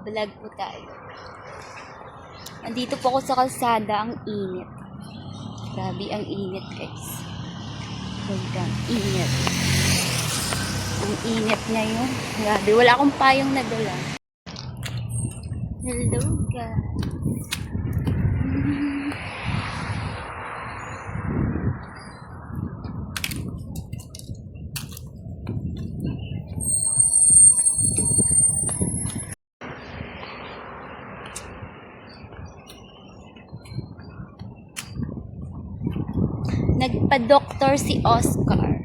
Vlog po tayo. Andito po ako sa kalsada, ang init. Grabe ang init, guys. Ang init. Ang init ngayon. Grabe, wala akong payong nadala. Hello, guys. Nagpa-doktor si Oscar.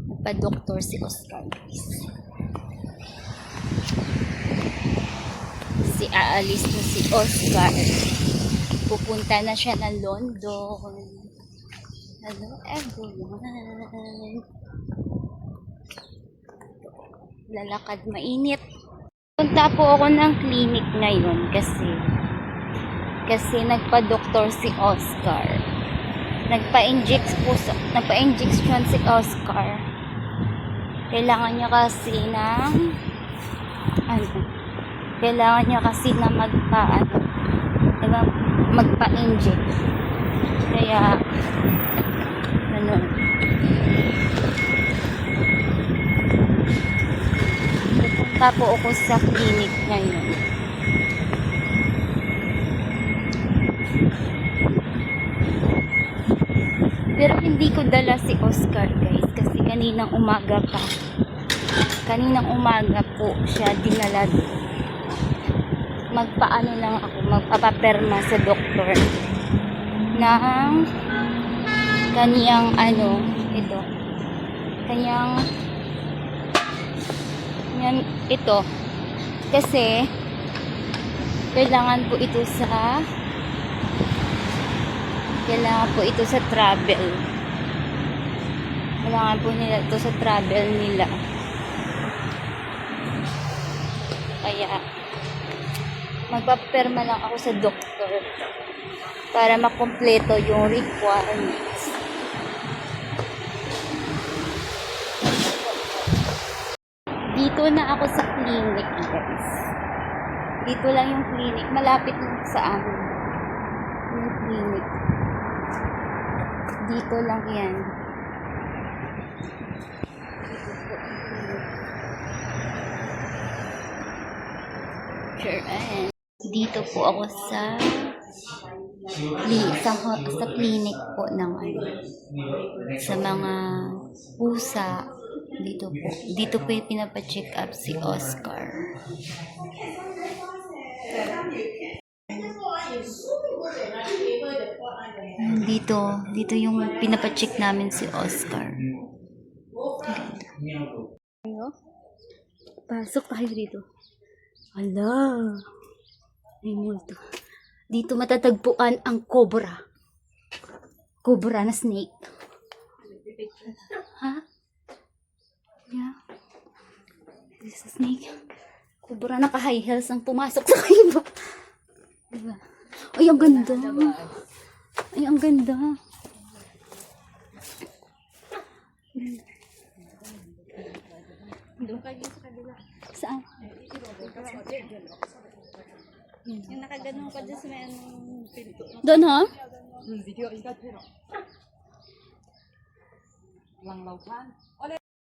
Nagpa-doktor si Oscar, guys. Aalis na si Oscar. Pupunta na siya ng London. Hello, everyone. Lalakad, mainit. Punta po ako ng clinic ngayon kasi nagpa-doktor si Oscar. Nagpa-injection si Oscar. Kailangan niya kasi na magpa-inject. Kaya pupunta po ako sa clinic ngayon. Pero hindi ko dala si Oscar, guys, kasi kaninang umaga po siya dinala. Magpaano lang ako, magpapaperma sa doktor ng kaniyang ito kasi kailangan po ito sa travel. Kailangan po nila ito sa travel nila. Kaya magpaperma lang ako sa doktor para makumpleto yung requirements. Dito na ako sa clinic, guys. Dito lang yung clinic. Malapit lang sa amin yung clinic. Dito lang yan. Dito po ako sa clinic po ng sa mga pusa. Dito po yung pinapacheck up si Oscar. Dito yung pinapacheck namin si Oscar. Pasok tayo dito. Hala, may multo. Dito matatagpuan ang cobra. Cobra na snake. Ha? Yeah. This is snake. Cobra na ka-high heels ang pumasok sa iba. Diba? Ay, ang ganda. Ay, ang ganda. Doon kayo sa kabila. Saan? Yung nakaganong pa dyan sa may pinto. Doon, ha?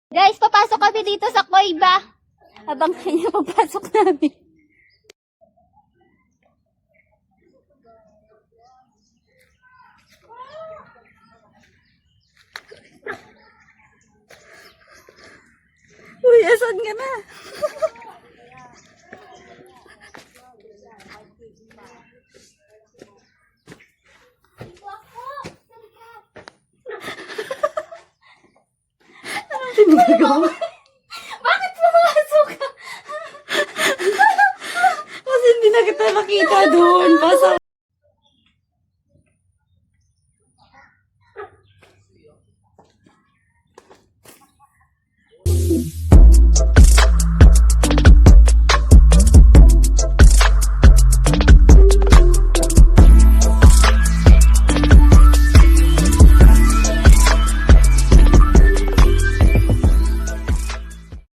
Guys, papasok kami dito sa Koiba. Habang kanya papasok namin. Uy, asan ka na? Anong tinagawa? Bakit pumasok ka? Kasi hindi na kita nakita doon. Pasok